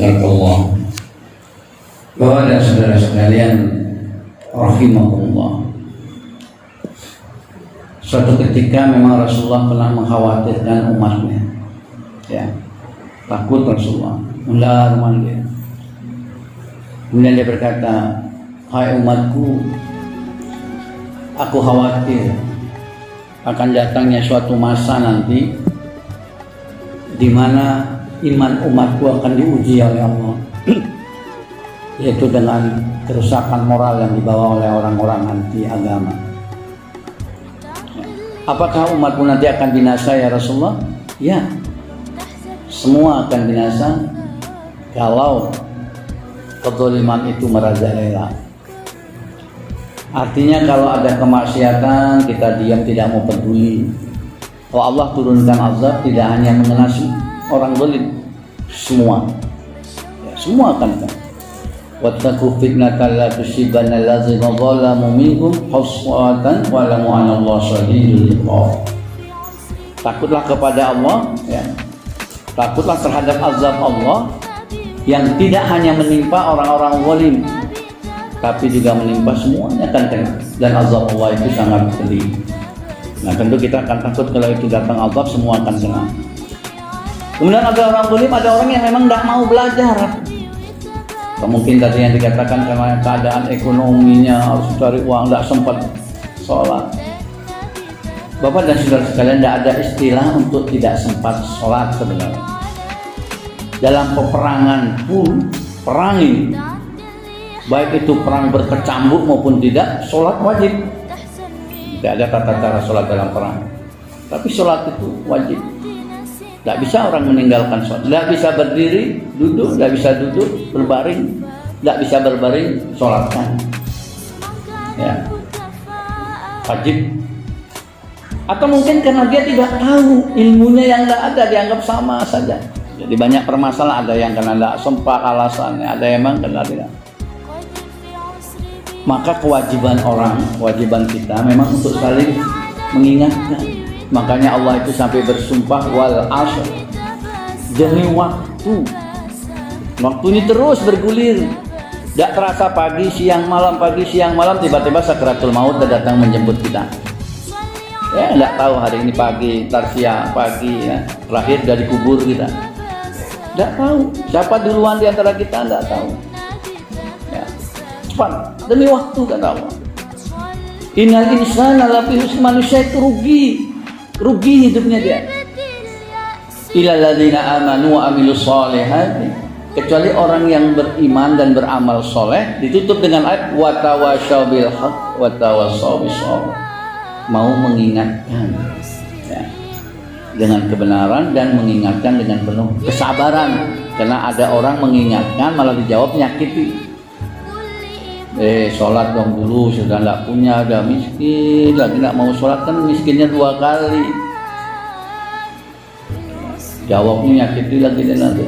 Allah. Bapak dan saudara sekalian rahimahullah. Suatu ketika memang Rasulullah pernah mengkhawatirkan umatnya, ya, takut Rasulullah mendengar manggil. Kemudian dia berkata, hai umatku, aku khawatir akan datangnya suatu masa nanti di mana iman umatku akan diuji oleh Allah, yaitu dengan kerusakan moral yang dibawa oleh orang-orang anti agama. Apakah umatku nanti akan binasa ya Rasulullah? Ya, semua akan binasa kalau kezaliman itu merajalela. Artinya kalau ada kemaksiatan kita diam, tidak mau peduli. Kalau Allah turunkan azab tidak hanya mengenai orang zalim, semua, ya, semua akan kena. Wattaqu fitnatan la tusibanna allazina zalamu minkum khassatan wa'lamu anna Allaha shadidul iqab. Takutlah kepada Allah, ya. Takutlah terhadap azab Allah yang tidak hanya menimpa orang-orang zalim, tapi juga menimpa semuanya akan kena. Dan azab Allah itu sangat pedih. Nah, tentu kita akan takut kalau itu datang azab, semua akan kena. Kemudian ada orang zalim, ada orang yang memang tidak mau belajar. Mungkin tadi yang dikatakan karena keadaan ekonominya harus cari uang, tidak sempat sholat. Bapak dan saudara sekalian, tidak ada istilah untuk tidak sempat sholat sebenarnya. Dalam peperangan pun, perangi, baik itu perang berkecambuk maupun tidak, sholat wajib. Tidak ada tata cara sholat dalam perang, tapi sholat itu wajib. Tidak bisa orang meninggalkan sholat. Tidak bisa berdiri, duduk, tidak bisa duduk, berbaring, tidak bisa berbaring, sholatkan. Ya, wajib. Atau mungkin karena dia tidak tahu, ilmunya yang tidak ada, dianggap sama saja. Jadi banyak permasalahan, ada yang karena tidak sempat alasannya, ada yang memang karena tidak. Maka kewajiban orang, kewajiban kita memang untuk saling mengingatkan. Makanya Allah itu sampai bersumpah wal asr, demi waktu. Waktu ini terus bergulir, tidak terasa pagi siang malam, tiba-tiba sakratul maut datang menjemput kita. Ya, tidak tahu hari ini pagi, ntar siang, pagi, ya, terakhir dari kubur kita. Tidak tahu siapa duluan di antara kita, tidak tahu. Ya, cepat demi waktu kata Allah. Innal insana lafi khusr, manusia itu rugi hidupnya dia. Illal ladzina amanu wa amilus sholihati, kecuali orang yang beriman dan beramal soleh. Ditutup dengan ayat wa tawassaw bil haqq wa tawassaw bis sabr, mau mengingatkan, ya, dengan kebenaran dan mengingatkan dengan penuh kesabaran. Karena ada orang mengingatkan malah dijawab nyakiti. Sholat dong dulu, sudah tidak punya, udah miskin, lagi tidak mau sholat, kan miskinnya 2 kali. Jawabnya nyakiti lagi dan lagi.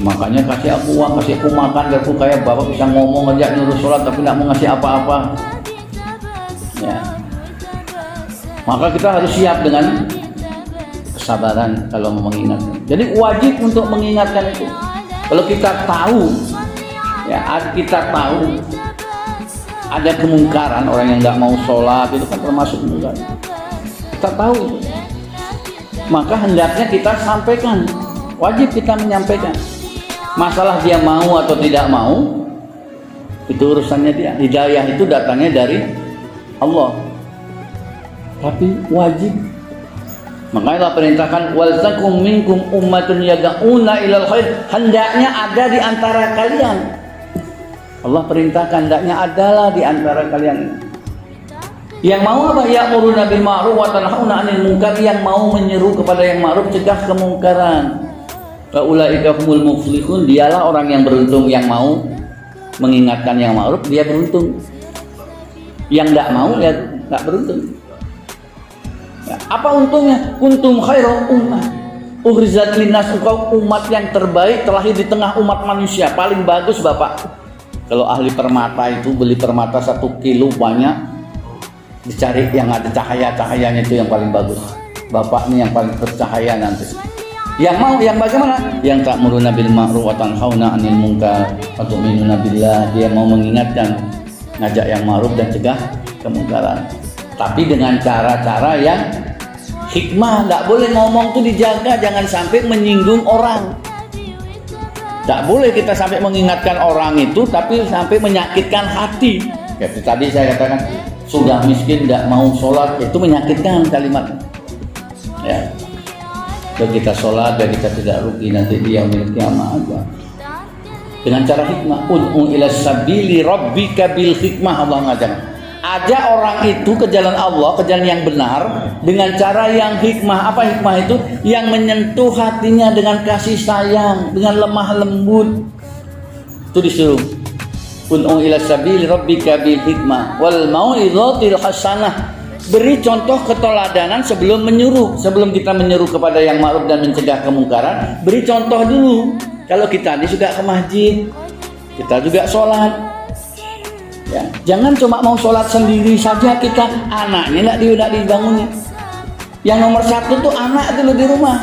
Makanya kasih aku uang, kasih aku makan, biar aku kayak bapak bisa ngomong aja nyuruh sholat tapi tidak mau ngasih apa-apa. Ya. Maka kita harus siap dengan kesabaran kalau mau mengingatkan. Jadi wajib untuk mengingatkan itu. Kalau kita tahu, ya, kita tahu ada kemungkaran, orang yang nggak mau sholat itu kan termasuk mungkar. Kita tahu itu, maka hendaknya kita sampaikan. Wajib kita menyampaikan. Masalah dia mau atau tidak mau, itu urusannya dia. Hidayah itu datangnya dari Allah, tapi wajib. Makanya Allah perintahkan wal takum minkum ummatun yad'una ilal khair, hendaknya ada di antara kalian. Allah perintahkan hendaknya adalah di antara kalian yang mau apa? Ya'muruna bil ma'ruf wa tanhauna 'anil munkar, yang mau menyeru kepada yang ma'ruf, cegah kemungkaran. Wa ulaika humul muflihun, dialah orang yang beruntung, yang mau mengingatkan yang ma'ruf dia beruntung. Yang tidak mau ya tidak beruntung. Ya, apa untungnya? Kuntum khairu ummah ukhrijat linnas, engkau umat yang terbaik, terlahir di tengah umat manusia, paling bagus Bapak. Kalau ahli permata itu beli permata 1 kilo banyak, dicari yang ada cahaya-cahayanya, itu yang paling bagus. Bapak ini yang paling bercahaya nanti. Yang mau, yang bagaimana? Yang ta'muruna bil ma'ruf wa tanhauna 'anil munkar wa tu'minuna billah. Dia mau mengingatkan, ngajak yang ma'ruf dan cegah kemungkaran. Tapi dengan cara-cara yang hikmah. Nggak boleh ngomong tuh dijaga, jangan sampai menyinggung orang. Nggak boleh kita sampai mengingatkan orang itu tapi sampai menyakitkan hati. Kayak tadi saya katakan, sudah miskin nggak mau sholat, itu menyakitkan kalimat. Ya, kalau kita sholat dan kita tidak rugi nanti dia memiliki amal aja. Dengan cara hikmah, ud'u ila sabili rabbika bil hikmah, Allah ngajar. Ajak orang itu ke jalan Allah, ke jalan yang benar dengan cara yang hikmah. Apa hikmah itu? Yang menyentuh hatinya dengan kasih sayang, dengan lemah lembut. Itu disuruh. Ud'u ila sabili rabbika bil hikmah wal mau'izatil hasanah. Beri contoh keteladanan sebelum menyuruh. Sebelum kita menyuruh kepada yang ma'ruf dan mencegah kemungkaran, beri contoh dulu. Kalau kita ini juga ke masjid, kita juga sholat. Ya, jangan cuma mau sholat sendiri saja kita, anaknya nggak dibangunin. Yang nomor satu tuh anak dulu di rumah.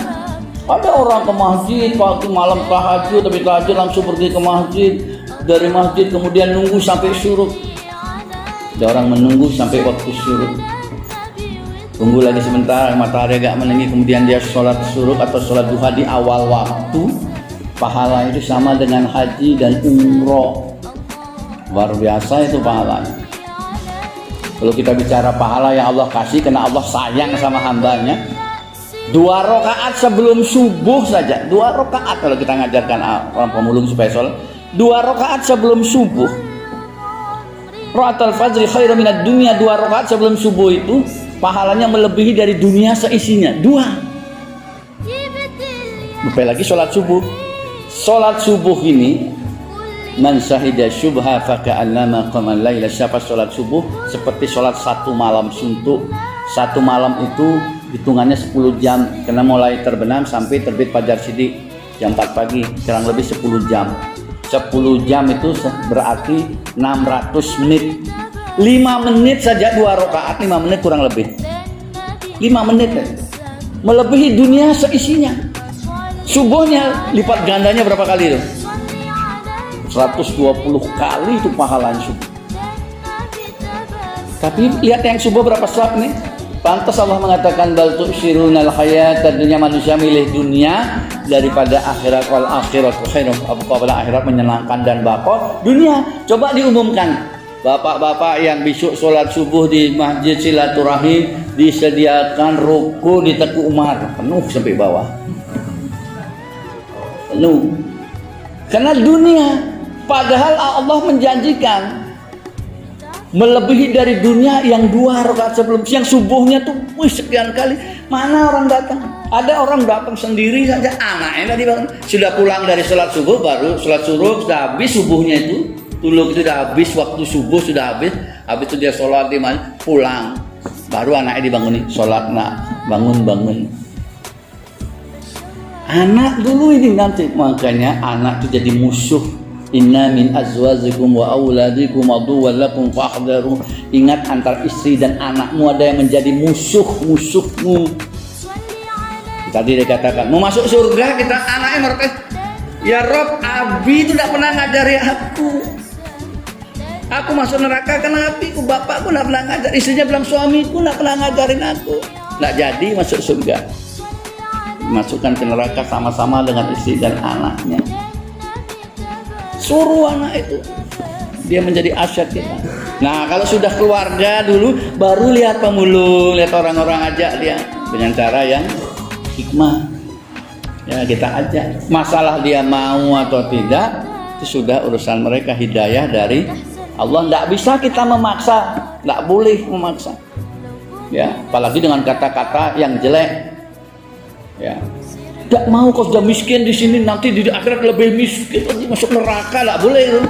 Ada orang ke masjid waktu malam tahajud, tapi tahajud langsung pergi ke masjid, dari masjid kemudian nunggu sampai syuruk. Ada orang menunggu sampai waktu syuruk, tunggu lagi sebentar matahari agak meninggi, kemudian dia sholat syuruk atau sholat duha di awal waktu. Pahala itu sama dengan haji dan umroh. Luar biasa itu pahalanya. Kalau kita bicara pahala yang Allah kasih karena Allah sayang sama hambanya, 2 rakaat sebelum subuh saja, 2 rakaat kalau kita ngajarkan orang pemulung supaya sholat, 2 rakaat sebelum subuh. Rakaatul fajri khairum minad dunya, 2 rakaat sebelum subuh itu pahalanya melebihi dari dunia seisinya. 2. Apalagi sholat subuh. Sholat subuh ini, man syahida syubha faka'annama qamal laila. Siapa sholat subuh seperti sholat 1 malam suntuk. 1 malam itu hitungannya 10 jam karena mulai terbenam sampai terbit fajar sidik jam 4 pagi, kurang lebih 10 jam. 10 jam itu berarti 600 menit. 5 menit saja 2 rakaat, 5 menit kurang lebih 5 menit melebihi dunia seisinya. Subuhnya lipat gandanya berapa kali itu? 120 kali itu pahalanya subuh. Tapi lihat yang subuh berapa suap nih? Pantas Allah mengatakan bal tu'sirunal hayatad dunya, manusia milih dunia daripada akhirat. Wal akhiratu khairum abqa, akhirat menyenangkan dan baqa. Dunia coba diumumkan. Bapak-bapak yang besok sholat subuh di masjid silaturahim disediakan ruku di Teguh Umar penuh sampai bawah. Penuh. Karena dunia, padahal Allah menjanjikan melebihi dari dunia yang 2 rakaat sebelum siang subuhnya tuh sekian kali. Mana orang datang? Ada orang datang sendiri saja, anaknya tadi bangun, sudah pulang dari sholat subuh, baru sholat subuh sudah habis subuhnya itu, tuluk itu sudah habis, waktu subuh sudah habis itu dia sholat di mana, pulang, baru anaknya dibangunin, sholat nak, bangun. Anak dulu ini nanti, makanya anak itu jadi musuh. Inna min azwajikum wa auladikum aduwwan lakum fahdharu. Ingat, antara istri dan anakmu ada yang menjadi musuhmu. Tadi dia katakan mau masuk surga, kita anaknya mereka, ya Rob, Abi itu tidak pernah ngajari aku masuk neraka karena abiku, bapakku tidak pernah ngajar, istrinya bilang suamiku tidak pernah ngajarin aku, tidak jadi masuk surga. Masukkan ke neraka sama-sama dengan istri dan anaknya. Suruh anak itu, dia menjadi asyad kita. Nah, kalau sudah keluarga dulu, baru lihat pemulung, lihat orang-orang ajak dia dengan cara yang hikmah. Ya, kita ajak. Masalah dia mau atau tidak, itu sudah urusan mereka, hidayah dari Allah. Tidak bisa kita memaksa, tidak boleh memaksa. Ya, apalagi dengan kata-kata yang jelek. Ya, tidak mau kau sudah miskin di sini, nanti di akhirat lebih miskin, nanti masuk neraka, tidak boleh itu.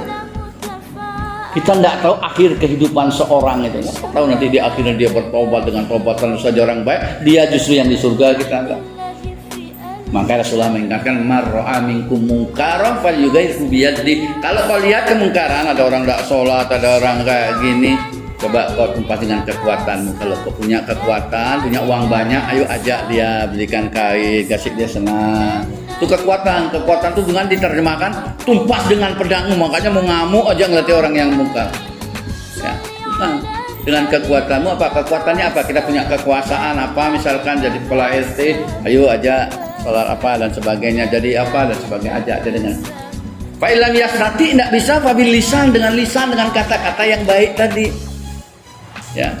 Kita tidak tahu akhir kehidupan seorang itu. Tidak tahu nanti di akhirnya dia bertobat dengan tobatan saja orang baik, dia justru yang di surga, kita enggak. Maka Rasulullah mengingatkan, mar'a minkum munkaran falyughayyirhu biyadihi. Kalau kau lihat kemungkaran, ada orang tidak sholat, ada orang kayak gini, Coba kau tumpas dengan kekuatanmu. Kalau kau punya kekuatan, punya uang banyak, ayo ajak dia, belikan kain, kasih dia senang. Itu kekuatan. Kekuatan itu dengan diterjemahkan tumpas dengan pedangmu. Makanya mau ngamuk aja ngeliat orang yang muka. Ya, bukan. Dengan kekuatanmu apa? Kekuatannya apa? Kita punya kekuasaan apa? Misalkan jadi kepala RT, ayo ajak sholat apa dan sebagainya. Jadi apa dan sebagainya, ajak aja dengan. Fa'ilam yasrati tidak bisa fabil lisan dengan kata-kata yang baik tadi. Ya,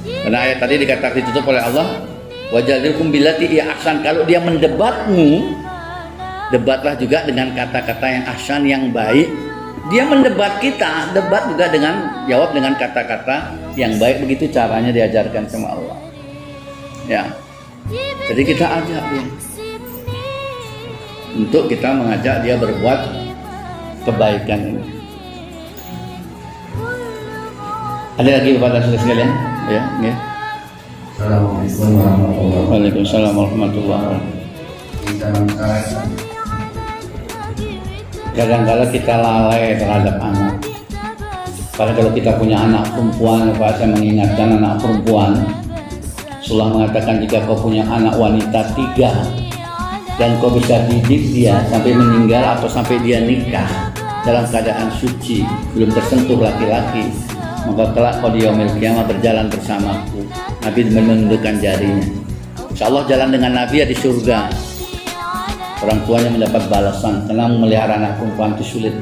karena ayat tadi dikatakan ditutup oleh Allah, wajadilkum billati ya ahsan. Kalau dia mendebatmu, debatlah juga dengan kata-kata yang ahsan, yang baik. Dia mendebat kita, debat juga dengan jawab dengan kata-kata yang baik. Begitu caranya diajarkan sama Allah. Ya, jadi kita ajak dia untuk kita mengajak dia berbuat kebaikan ini. Ada lagi kepada saudara sekalian? Ya, ya. Assalamualaikum warahmatullahi wabarakatuh. Waalaikumsalam warahmatullahi wabarakatuh. Kadang-kadang kita lalai terhadap anak. Padahal kalau kita punya anak perempuan, saya mengingatkan anak perempuan. Rasulullah mengatakan jika kau punya anak wanita 3 dan kau bisa didik dia sampai meninggal atau sampai dia nikah dalam keadaan suci, belum tersentuh laki-laki, maka kelak kau di yaumil qiyamah berjalan bersamaku. Nabi menundukkan jarinya. Insyaallah jalan dengan Nabi ya di surga. Orang tuanya mendapat balasan karena memelihara anak perempuan itu sulit.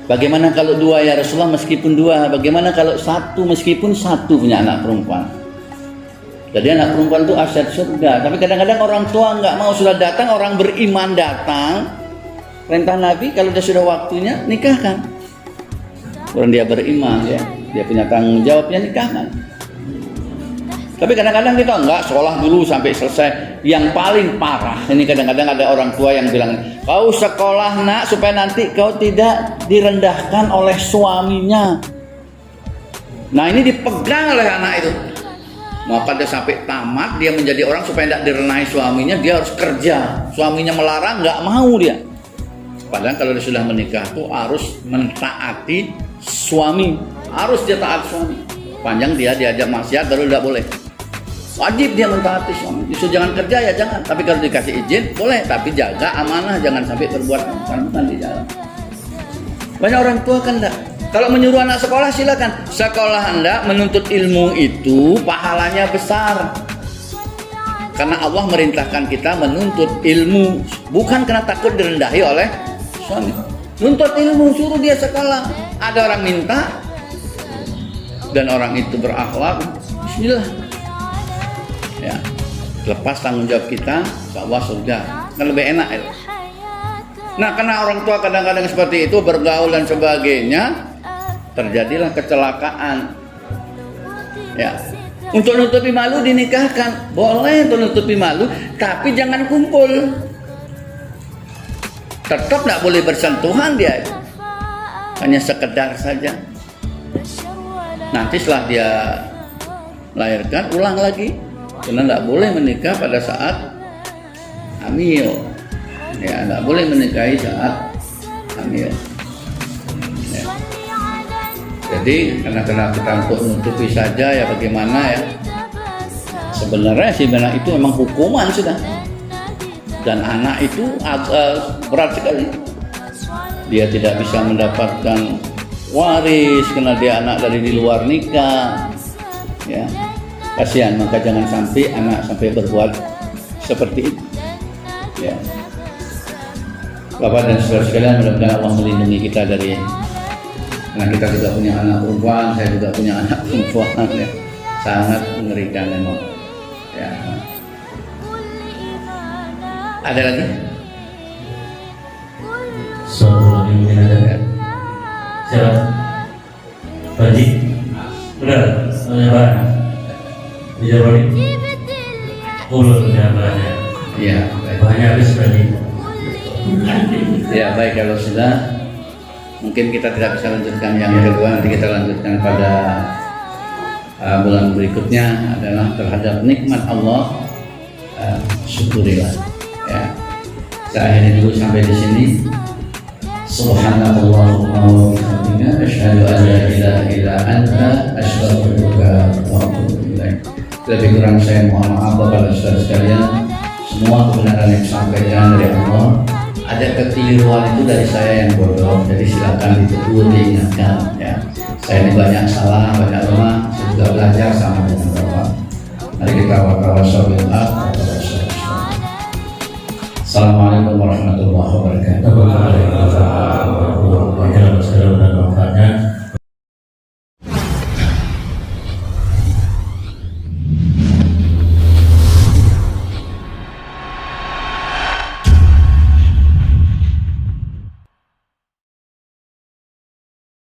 Bagaimana kalau 2 ya Rasulullah? Meskipun 2, bagaimana kalau 1 meskipun 1 punya anak perempuan? Jadi anak perempuan itu aset surga. Tapi kadang-kadang orang tua nggak mau, sudah datang orang beriman datang, perintah Nabi kalau sudah waktunya nikahkan. Orang dia beriman ya, dia punya tanggung jawabnya nikahkan. Tapi kadang-kadang kita enggak, sekolah dulu sampai selesai. Yang paling parah ini kadang-kadang ada orang tua yang bilang, kau sekolah nak supaya nanti kau tidak direndahkan oleh suaminya. Nah ini dipegang oleh anak itu. Maka dia sampai tamat, dia menjadi orang supaya tidak direnahi suaminya, dia harus kerja. Suaminya melarang, nggak mau dia. Padahal kalau dia sudah menikah tuh harus mentaati suami, harus dia taat suami. Panjang dia diajak maksiat baru tidak boleh. Wajib dia mentaati suami. Justru jangan kerja ya jangan. Tapi kalau dikasih izin boleh, tapi jaga amanah, jangan sampai berbuat bukan di jalan. Banyak orang tua kan enggak. Kalau menyuruh anak sekolah silakan. Sekolah Anda menuntut ilmu itu pahalanya besar. Karena Allah merintahkan kita menuntut ilmu, bukan karena takut direndahi oleh suami. Nuntut ilmu, suruh dia sekolah. Ada orang minta dan orang itu berakhlak, bismillah. Ya, lepas tanggung jawab kita, insya-Allah surga. Kan lebih enak ya. Nah, karena orang tua kadang-kadang seperti itu bergaul dan sebagainya, terjadilah kecelakaan. Ya. Untuk nutupi malu dinikahkan, boleh untuk nutupi malu, tapi jangan kumpul. Tetap tidak boleh bersentuhan dia, hanya sekedar saja. Nanti setelah dia melahirkan, ulang lagi, karena tidak boleh menikah pada saat hamil. Ya, tidak boleh menikahi saat hamil. Ya. Jadi karena kita untuk menutupi saja ya bagaimana ya. Sebenarnya si anak itu memang hukuman sudah. Dan anak itu berat sekali. Dia tidak bisa mendapatkan waris karena dia anak dari di luar nikah. Ya. Kasihan, maka jangan sampai anak sampai berbuat seperti itu. Ya. Bapak dan saudara sekalian, mudah-mudahan Allah melindungi kita dari, karena kita juga punya anak perempuan, saya juga punya anak perempuan ya. Sangat mengerikan memang. Ya. Ada lagi? Suatu lagi mungkin ada ya. Siapa? Haji? Benar? Menjawab? Dijawab? Belum jawabannya. Ya. Banyak habis tadi. Ya baik, kalau sudah mungkin kita tidak bisa lanjutkan yang kedua, nanti kita lanjutkan pada bulan berikutnya adalah terhadap nikmat Allah, syukurilah. Ya, saya akhiri dulu sampai di sini. Subhanallahumma wa bihamdika asyhadu an la ilaha illa anta astaghfiruka wa atubu ilaik. Lebih kurang saya mohon maaf kepada saudara sekalian. Semua kebenaran yang disampaikan dari Allah, ada kekeliruan itu dari saya yang bodoh, jadi silakan ditegur, diingatkan ya. Saya ini banyak salah, banyak lemah, saya juga belajar sama dengan Bapak. Mari kita wawassalamualaikum. Assalamualaikum warahmatullahi wabarakatuh.